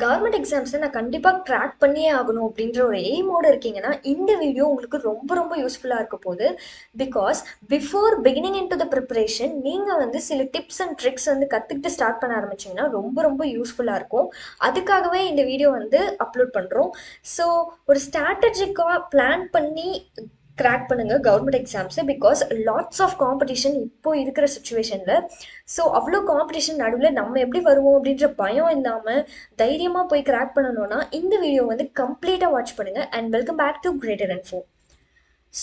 Government எக்ஸாம்ஸை நான் கண்டிப்பாக crack பண்ணியே ஆகணும் அப்படின்ற ஒரு எய்மோடு இருக்கீங்கன்னா இந்த வீடியோ உங்களுக்கு ரொம்ப ரொம்ப யூஸ்ஃபுல்லாக இருக்க போகுது. Because before beginning in to the preparation நீங்கள் வந்து சில டிப்ஸ் அண்ட் ட்ரிக்ஸ் வந்து கற்றுக்கிட்டு ஸ்டார்ட் பண்ண ஆரம்பிச்சிங்கன்னா ரொம்ப ரொம்ப யூஸ்ஃபுல்லாக இருக்கும். அதுக்காகவே இந்த வீடியோ வந்து அப்லோட் பண்ணுறோம். ஸோ ஒரு ஸ்ட்ராட்டஜிக்காக பிளான் பண்ணி கிராக் பண்ணுங்க government exams. Because lots of competition இப்போ இருக்கிற சுச்சுவேஷனில். ஸோ அவ்வளோ காம்படிஷன் நடுவில் நம்ம எப்படி வருவோம் அப்படின்ற பயம் இல்லாமல் தைரியமாக போய் கிராக் பண்ணணும்னா இந்த வீடியோ வந்து கம்ப்ளீட்டாக வாட்ச் பண்ணுங்கள். And welcome back to Greater Info.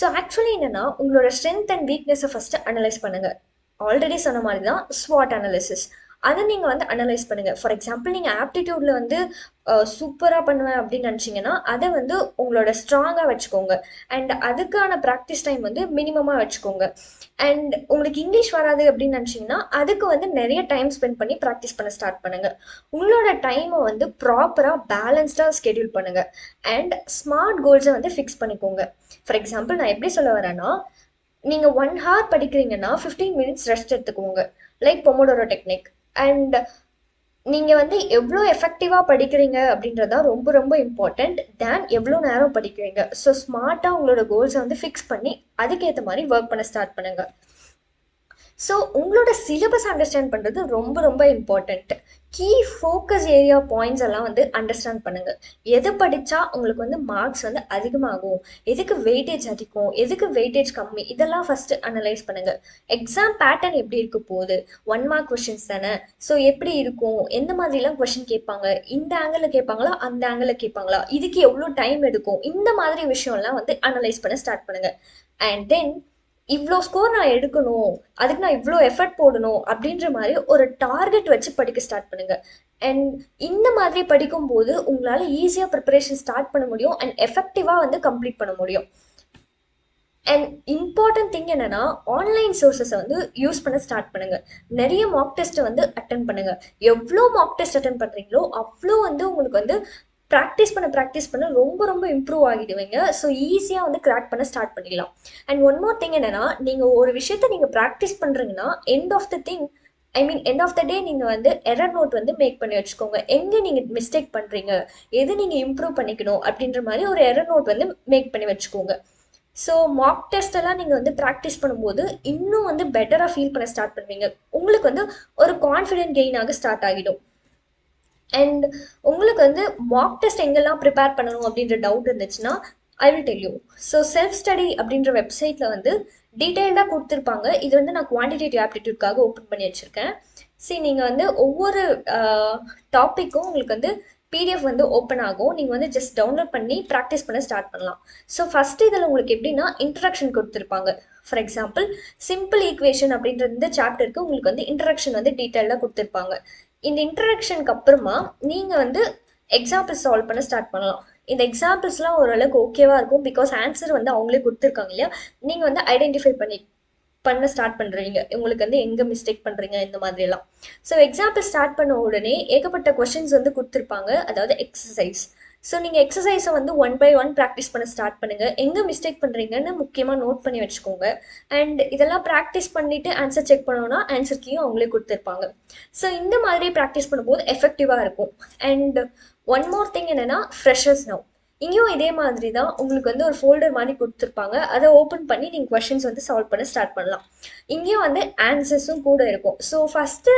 So actually என்னென்னா உங்களோட ஸ்ட்ரென்த் அண்ட் வீக்னஸை ஃபஸ்ட்டு அனலைஸ் பண்ணுங்கள். ஆல்ரெடி சொன்ன மாதிரி தான் ஸ்வாட் அனாலிசிஸ். அதை நீங்கள் வந்து அனலைஸ் பண்ணுங்கள். ஃபார் எக்ஸாம்பிள் நீங்கள் ஆப்டிடியூடில் வந்து சூப்பராக பண்ணுவேன் அப்படின்னு நினச்சிங்கன்னா அதை வந்து உங்களோட ஸ்ட்ராங்காக வச்சுக்கோங்க. அண்ட் அதுக்கான ப்ராக்டிஸ் டைம் வந்து மினிமமாக வச்சுக்கோங்க. அண்ட் உங்களுக்கு இங்கிலீஷ் வராது அப்படின்னு நினச்சிங்கன்னா அதுக்கு வந்து நிறைய டைம் ஸ்பெண்ட் பண்ணி ப்ராக்டிஸ் பண்ண ஸ்டார்ட் பண்ணுங்கள். உங்களோட டைமை வந்து ப்ராப்பராக பேலன்ஸ்டாக ஸ்கெடியூல் பண்ணுங்கள். அண்ட் ஸ்மார்ட் கோல்ஸை வந்து ஃபிக்ஸ் பண்ணிக்கோங்க. ஃபார் எக்ஸாம்பிள் நான் எப்படி சொல்ல வரேன்னா, நீங்கள் 1 hour படிக்கிறீங்கன்னா 15 minutes ரெஸ்ட் எடுத்துக்கோங்க. Like Pomodoro technique. அண்ட் நீங்கள் வந்து எவ்வளோ எஃபெக்டிவாக படிக்கிறீங்க அப்படின்றது தான் ரொம்ப ரொம்ப இம்பார்ட்டண்ட் தேன் எவ்வளோ நேரம் படிக்கிறீங்க. ஸோ ஸ்மார்ட்டாக உங்களோட கோல்ஸை வந்து ஃபிக்ஸ் பண்ணி அதுக்கேற்ற மாதிரி ஒர்க் பண்ண ஸ்டார்ட் பண்ணுங்கள். ஸோ உங்களோட சிலபஸ் அண்டர்ஸ்டாண்ட் பண்ணுறது ரொம்ப ரொம்ப important. Key focus area points எல்லாம் வந்து அண்டர்ஸ்டாண்ட் பண்ணுங்கள். எது படித்தா உங்களுக்கு வந்து மார்க்ஸ் வந்து அதிகமாகும், எதுக்கு வெயிட்டேஜ் அதிகம், எதுக்கு வெயிட்டேஜ் கம்மி, இதெல்லாம் ஃபஸ்ட்டு அனலைஸ் பண்ணுங்கள். எக்ஸாம் பேட்டர்ன் எப்படி இருக்க போகுது, 1 mark கொஷின்ஸ் தானே. ஸோ எப்படி இருக்கும், எந்த மாதிரிலாம் கொஷின் கேட்பாங்க, இந்த ஆங்கிளில் கேட்பாங்களா அந்த ஆங்கிளில் கேட்பாங்களா, இதுக்கு எவ்வளோ டைம் எடுக்கும், இந்த மாதிரி விஷயம்லாம் வந்து அனலைஸ் பண்ண ஸ்டார்ட் பண்ணுங்கள். அண்ட் தென் இவ்வளோ ஸ்கோர் நான் எடுக்கணும், அதுக்கு நான் இவ்வளோ எஃபர்ட் போடணும் அப்படின்ற மாதிரி ஒரு டார்கெட் வச்சு படிக்க ஸ்டார்ட் பண்ணுங்க. அண்ட் இந்த மாதிரி படிக்கும்போது உங்களால் ஈஸியாக ப்ரிப்பரேஷன் ஸ்டார்ட் பண்ண முடியும் அண்ட் எஃபெக்டிவாக வந்து கம்ப்ளீட் பண்ண முடியும். அண்ட் இம்பார்ட்டன்ட் திங் என்னன்னா, ஆன்லைன் சோர்சஸை வந்து யூஸ் பண்ண ஸ்டார்ட் பண்ணுங்க. நிறைய மாக் டெஸ்ட்டை வந்து அட்டன் பண்ணுங்க. எவ்வளோ மாக் டெஸ்ட் அட்டன் பண்ணுறீங்களோ அவ்வளோ வந்து உங்களுக்கு வந்து ப்ராக்டிஸ் பண்ண ரொம்ப ரொம்ப இம்ப்ரூவ் ஆகிடுவீங்க. ஸோ ஈஸியாக வந்து கிராக் பண்ண ஸ்டார்ட் பண்ணிடலாம். அண்ட் ஒன் மோர் திங் என்னன்னா, நீங்கள் ஒரு விஷயத்த நீங்கள் ப்ராக்டிஸ் பண்ணுறீங்கன்னா end of the thing end of the day நீங்கள் வந்து எரர் நோட் வந்து மேக் பண்ணி வச்சுக்கோங்க. எங்கே நீங்கள் மிஸ்டேக் பண்ணுறீங்க, எது நீங்கள் இம்ப்ரூவ் பண்ணிக்கணும் அப்படின்ற மாதிரி ஒரு எரர் நோட் வந்து மேக் பண்ணி வச்சுக்கோங்க. ஸோ மாக் டெஸ்ட் எல்லாம் நீங்கள் வந்து ப்ராக்டிஸ் பண்ணும்போது இன்னும் வந்து பெட்டராக ஃபீல் பண்ண ஸ்டார்ட் பண்ணுவீங்க. உங்களுக்கு வந்து ஒரு கான்ஃபிடென்ட் கெயின் ஆக ஸ்டார்ட் ஆகிடும். அண்ட் உங்களுக்கு வந்து மாக் டெஸ்ட் எங்கெல்லாம் ப்ரிப்பேர் பண்ணணும் அப்படின்ற டவுட் இருந்துச்சுன்னா I will tell you. So self study அப்படின்ற வெப்சைட்டில் வந்து டீட்டெயில்டாக கொடுத்துருப்பாங்க. இது வந்து நான் குவான்டிடேட்டிவ் ஆப்டிடியூட்காக ஓப்பன் பண்ணி வச்சுருக்கேன். சரி, நீங்கள் வந்து ஒவ்வொரு டாப்பிக்கும் உங்களுக்கு வந்து பிடிஎஃப் வந்து ஓப்பன் ஆகும். நீங்கள் வந்து ஜஸ்ட் டவுன்லோட் பண்ணி ப்ராக்டிஸ் பண்ண ஸ்டார்ட் பண்ணலாம். ஸோ ஃபஸ்ட்டு இதில் உங்களுக்கு எப்படின்னா இன்ட்ரடக்ஷன் கொடுத்துருப்பாங்க. ஃபார் எக்ஸாம்பிள் சிம்பிள் ஈக்குவேஷன் அப்படின்ற இந்த சாப்டருக்கு உங்களுக்கு வந்து இன்ட்ரடக்ஷன் வந்து டீட்டெயிலாக கொடுத்துருப்பாங்க. இந்த இன்ட்ரடக்ஷனுக்கு அப்புறமா நீங்கள் வந்து எக்ஸாம்பிள்ஸ் சால்வ் பண்ண ஸ்டார்ட் பண்ணலாம். இந்த எக்ஸாம்பிள்ஸ்லாம் ஓரளவுக்கு ஓகேவா இருக்கும். பிகாஸ் ஆன்சர் வந்து அவங்களே கொடுத்துருக்காங்க இல்லையா. நீங்கள் வந்து ஐடென்டிஃபை பண்ண ஸ்டார்ட் பண்ணுறீங்க, உங்களுக்கு வந்து எங்கே மிஸ்டேக் பண்ணுறீங்க இந்த மாதிரிலாம். ஸோ எக்ஸாம்பிள் ஸ்டார்ட் பண்ண உடனே ஏகப்பட்ட கொஷின்ஸ் வந்து கொடுத்துருப்பாங்க, அதாவது எக்ஸசைஸ். ஸோ நீங்கள் எக்ஸசைஸை வந்து 1 by 1 ப்ராக்டிஸ் பண்ண ஸ்டார்ட் பண்ணுங்கள். எங்கே மிஸ்டேக் பண்ணுறீங்கன்னு முக்கியமாக நோட் பண்ணி வச்சுக்கோங்க. அண்ட் இதெல்லாம் ப்ராக்டிஸ் பண்ணிவிட்டு ஆன்சர் செக் பண்ணோன்னா ஆன்சர் கீயும் அவங்களே கொடுத்துருப்பாங்க. ஸோ இந்த மாதிரி ப்ராக்டிஸ் பண்ணும்போது எஃபெக்டிவாக இருக்கும். அண்ட் ஒன் மோர் திங் என்னென்னா, ஃப்ரெஷர்ஸ் நவ் இங்கேயும் இதே மாதிரி தான் உங்களுக்கு வந்து ஒரு ஃபோல்டர் மாதிரி கொடுத்துருப்பாங்க. அதை ஓப்பன் பண்ணி நீங்கள் கொஷின்ஸ் வந்து சால்வ் பண்ண ஸ்டார்ட் பண்ணலாம். இங்கேயும் வந்து ஆன்சர்ஸும் கூட இருக்கும். ஸோ ஃபஸ்ட்டு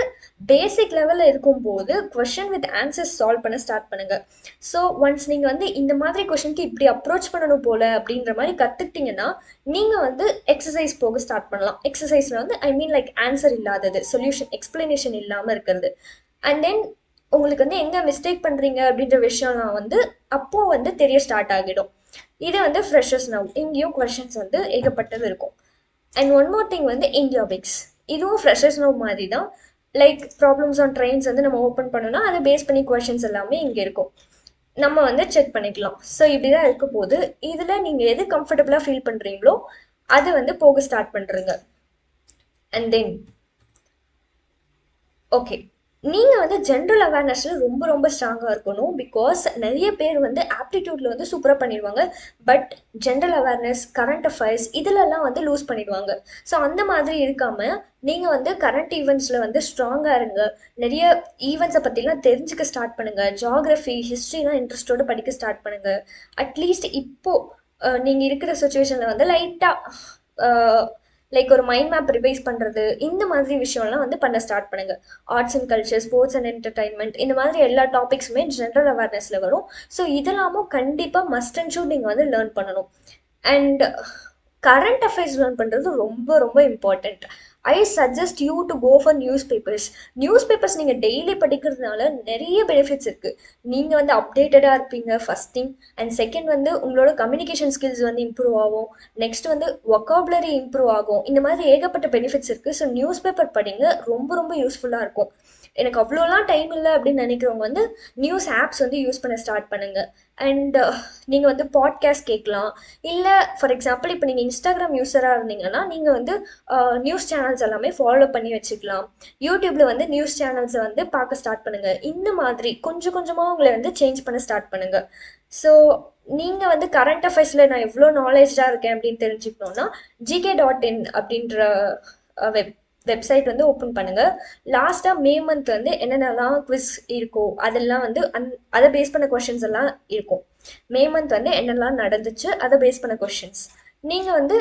பேசிக் லெவலில் இருக்கும்போது கொஷின் வித் ஆன்சர்ஸ் சால்வ் பண்ண ஸ்டார்ட் பண்ணுங்கள். ஸோ ஒன்ஸ் நீங்கள் வந்து இந்த மாதிரி கொஷினுக்கு இப்படி அப்ரோச் பண்ணணும் போல் அப்படின்ற மாதிரி கற்றுக்கிட்டிங்கன்னா நீங்கள் வந்து எக்ஸசைஸ் போக ஸ்டார்ட் பண்ணலாம். எக்ஸசைஸில் வந்து ஐ மீன் லைக் ஆன்சர் இல்லாதது, சொல்யூஷன் எக்ஸ்பிளனேஷன் இல்லாமல் இருக்கிறது. அண்ட் தென் உங்களுக்கு வந்து எங்கே மிஸ்டேக் பண்ணுறீங்க அப்படின்ற விஷயம்லாம் வந்து அப்போது வந்து தெரிய ஸ்டார்ட் ஆகிடும். இது வந்து ஃப்ரெஷர்ஸ் நவ் இங்கேயும் கொஷின்ஸ் வந்து ஏகப்பட்டது இருக்கும். அண்ட் ஒன் மோர் திங் வந்து இந்தியா பிக்ஸ், இதுவும் ஃப்ரெஷர்ஸ் நவ் மாதிரி தான். லைக் ப்ராப்ளம்ஸ் ஆன் ட்ரெயின்ஸ் வந்து நம்ம ஓப்பன் பண்ணோன்னா அதை பேஸ் பண்ணி கொஷின்ஸ் எல்லாமே இங்கே இருக்கும், நம்ம வந்து செக் பண்ணிக்கலாம். ஸோ இப்படி தான் இருக்க போது. இதில் நீங்கள் எது கம்ஃபர்டபுளாக ஃபீல் பண்ணுறீங்களோ அது வந்து போக ஸ்டார்ட் பண்ணுறீங்க. அண்ட் தென் ஓகே, நீங்கள் வந்து ஜென்ரல் அவேர்னஸில் ரொம்ப ரொம்ப ஸ்ட்ராங்காக இருக்கணும். பிகாஸ் நிறைய பேர் வந்து ஆப்டிடியூடில் வந்து சூப்பராக பண்ணிடுவாங்க. But general awareness, current affairs இதிலெல்லாம் வந்து லூஸ் பண்ணிடுவாங்க. ஸோ அந்த மாதிரி இருக்காமல் நீங்கள் வந்து கரண்ட் ஈவெண்ட்ஸில் வந்து ஸ்ட்ராங்காக இருங்க. நிறைய ஈவெண்ட்ஸை பற்றிலாம் தெரிஞ்சுக்க ஸ்டார்ட் பண்ணுங்கள். ஜியாகிரஃபி, ஹிஸ்ட்ரிலாம் இன்ட்ரெஸ்ட்டோடு படிக்க ஸ்டார்ட் பண்ணுங்கள். அட்லீஸ்ட் இப்போது நீங்கள் இருக்கிற சுச்சுவேஷனில் வந்து லைட்டாக லைக் ஒரு மைண்ட் மேப் ரிவைஸ் பண்ணுறது, இந்த மாதிரி விஷயம்லாம் வந்து பண்ண ஸ்டார்ட் பண்ணுங்கள். Arts and culture, sports and entertainment, இந்த மாதிரி எல்லா டாபிக்ஸுமே ஜென்ரல் அவேர்னஸில் வரும். ஸோ இதெல்லாமும் கண்டிப்பாக மஸ்ட் அண்ட் ஷுட் நீங்கள் வந்து லேர்ன் பண்ணணும். அண்ட் கரண்ட் அஃபேர்ஸ் லேர்ன் பண்ணுறது ரொம்ப ரொம்ப important. I suggest you to go for newspapers. Newspapers நீங்கள் டெய்லி படிக்கிறதுனால நிறைய பெனிஃபிட்ஸ் இருக்குது. நீங்கள் வந்து அப்டேட்டடாக இருப்பீங்க ஃபஸ்ட் திங். அண்ட் செகண்ட் வந்து உங்களோட கம்யூனிகேஷன் ஸ்கில்ஸ் வந்து இம்ப்ரூவ் ஆகும். நெக்ஸ்ட் வந்து வொக்காபுலரி இம்ப்ரூவ் ஆகும். இந்த மாதிரி ஏகப்பட்ட பெனிஃபிட்ஸ் இருக்குது. ஸோ நியூஸ் பேப்பர் படிங்க, ரொம்ப ரொம்ப யூஸ்ஃபுல்லாக இருக்கும். எனக்கு அவ்வளோலாம் டைம் இல்லை அப்படின்னு நினைக்கிறவங்க வந்து நியூஸ் ஆப்ஸ் வந்து யூஸ் பண்ண ஸ்டார்ட் பண்ணுங்கள். அண்ட் நீங்கள் வந்து பாட்காஸ்ட் கேட்கலாம். இல்லை ஃபார் எக்ஸாம்பிள் இப்போ நீங்கள் இன்ஸ்டாகிராம் யூஸராக இருந்தீங்கன்னா நீங்கள் வந்து நியூஸ் சேனல்ஸ் எல்லாமே ஃபாலோ பண்ணி வச்சுக்கலாம். யூடியூப்பில் வந்து நியூஸ் சேனல்ஸை வந்து பார்க்க ஸ்டார்ட் பண்ணுங்கள். இந்த மாதிரி கொஞ்சம் கொஞ்சமாக உங்களை வந்து சேஞ்ச் பண்ண ஸ்டார்ட் பண்ணுங்கள். ஸோ நீங்கள் வந்து கரண்ட் அஃபேர்ஸில் நான் எவ்வளோ நாலேஜாக இருக்கேன் அப்படின்னு தெரிஞ்சுக்கணுன்னா GK.in அப்படின்ற வெப்சைட் வந்து ஓப்பன் பண்ணுங்கள். லாஸ்ட்டாக மே மந்த் வந்து என்னென்னலாம் குவிஸ் இருக்கோ அதெல்லாம் வந்து அதை பேஸ் பண்ண கொஷின்ஸ் எல்லாம் இருக்கும். மே மந்த் வந்து என்னெல்லாம் நடந்துச்சு அதை பேஸ் பண்ண கொஷின்ஸ் நீங்கள் வந்து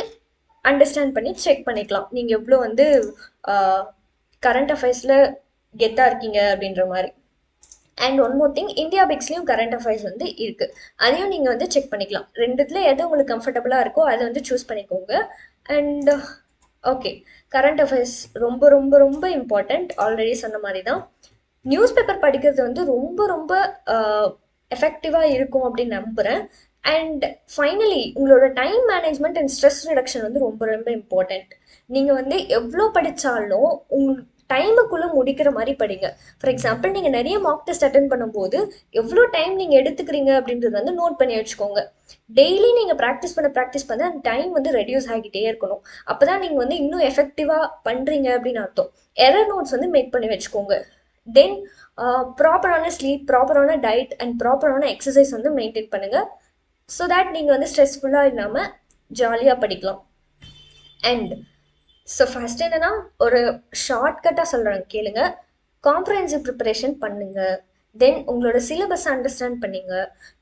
அண்டர்ஸ்டாண்ட் பண்ணி செக் பண்ணிக்கலாம். நீங்கள் எவ்வளோ வந்து கரண்ட் அஃபேர்ஸில் கெத்தாக இருக்கீங்க அப்படின்ற மாதிரி. And one more thing, India பிக்ஸ்லேயும் கரண்ட் அஃபேர்ஸ் வந்து இருக்குது. அதையும் நீங்கள் வந்து செக் பண்ணிக்கலாம். ரெண்டுத்தில் எது உங்களுக்கு கம்ஃபர்டபுளாக இருக்கோ அதை வந்து சூஸ் பண்ணிக்கோங்க. அண்ட் ஓகே, கரண்ட் அஃபேர்ஸ் ரொம்ப ரொம்ப ரொம்ப இம்பார்ட்டண்ட். ஆல்ரெடி சொன்ன மாதிரி தான் நியூஸ் பேப்பர் படிக்கிறது வந்து ரொம்ப ரொம்ப எஃபெக்டிவாக இருக்கும் அப்படின்னு நம்புகிறேன். அண்ட் ஃபைனலி உங்களோட time management and stress reduction வந்து ரொம்ப ரொம்ப இம்பார்ட்டண்ட். நீங்கள் வந்து எவ்வளோ படித்தாலும் உங்கள் டைமுக்குள்ளே முடிக்கிற மாதிரி படிங்க. ஃபார் எக்ஸாம்பிள் நீங்கள் நிறைய மார்க் டெஸ்ட் அட்டன் பண்ணும்போது எவ்வளோ டைம் நீங்கள் எடுத்துக்கிறீங்க அப்படின்றது வந்து நோட் பண்ணி வச்சுக்கோங்க. டெய்லி நீங்கள் ப்ராக்டிஸ் பண்ண அந்த டைம் வந்து ரெடியூஸ் ஆகிட்டே இருக்கணும். அப்போ தான் நீங்கள் வந்து இன்னும் எஃபெக்டிவாக பண்ணுறீங்க அப்படின்னு அர்த்தம். எரர் நோட்ஸ் வந்து மேக் பண்ணி வச்சுக்கோங்க. தென் ப்ராப்பரான ஸ்லீப், ப்ராப்பரான டயட் அண்ட் ப்ராப்பரான எக்ஸசைஸ் வந்து மெயின்டைன் பண்ணுங்கள். ஸோ தேட் நீங்கள் வந்து ஸ்ட்ரெஸ்ஃபுல்லாக இல்லாமல் ஜாலியாக படிக்கலாம். அண்ட் ஸோ ஃபஸ்ட் என்னன்னா ஒரு ஷார்ட்கட்டாக சொல்கிறாங்க கேளுங்க. காம்ப்ரஹென்சிவ் ப்ரிப்பரேஷன் பண்ணுங்கள். தென் உங்களோட சிலபஸ் அண்டர்ஸ்டாண்ட் பண்ணுங்க.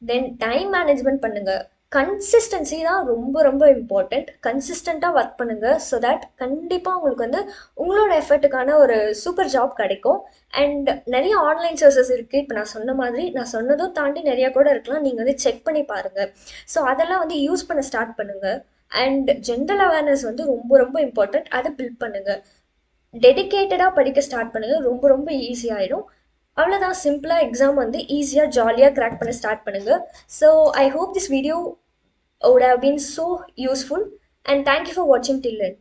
தென் டைம் மேனேஜ்மெண்ட் பண்ணுங்கள். கன்சிஸ்டன்சி தான் ரொம்ப ரொம்ப இம்பார்ட்டண்ட். கன்சிஸ்டண்ட்டாக ஒர்க் பண்ணுங்கள். ஸோ தேட் கண்டிப்பாக உங்களுக்கு வந்து உங்களோட எஃபர்ட்டுக்கான ஒரு சூப்பர் ஜாப் கிடைக்கும். அண்ட் நிறைய ஆன்லைன் சோர்சஸ் இருக்குது. இப்போ நான் சொன்ன மாதிரி நான் சொன்னதும் தாண்டி நிறையா கூட இருக்கலாம். நீங்கள் வந்து செக் பண்ணி பாருங்கள். ஸோ அதெல்லாம் வந்து யூஸ் பண்ண ஸ்டார்ட் பண்ணுங்கள். அண்ட் ஜென்ரல் அவேர்னஸ் வந்து ரொம்ப ரொம்ப இம்பார்ட்டண்ட். அதை பில்ட் பண்ணுங்கள். டெடிக்கேட்டடாக படிக்க ஸ்டார்ட் பண்ணுங்கள். ரொம்ப ரொம்ப ஈஸியாகிடும். அவ்வளோதான், சிம்பிளாக எக்ஸாம் வந்து ஈஸியாக ஜாலியாக கிராக் பண்ண ஸ்டார்ட் பண்ணுங்கள். So I hope this video would have been so useful, and thank you for watching till end.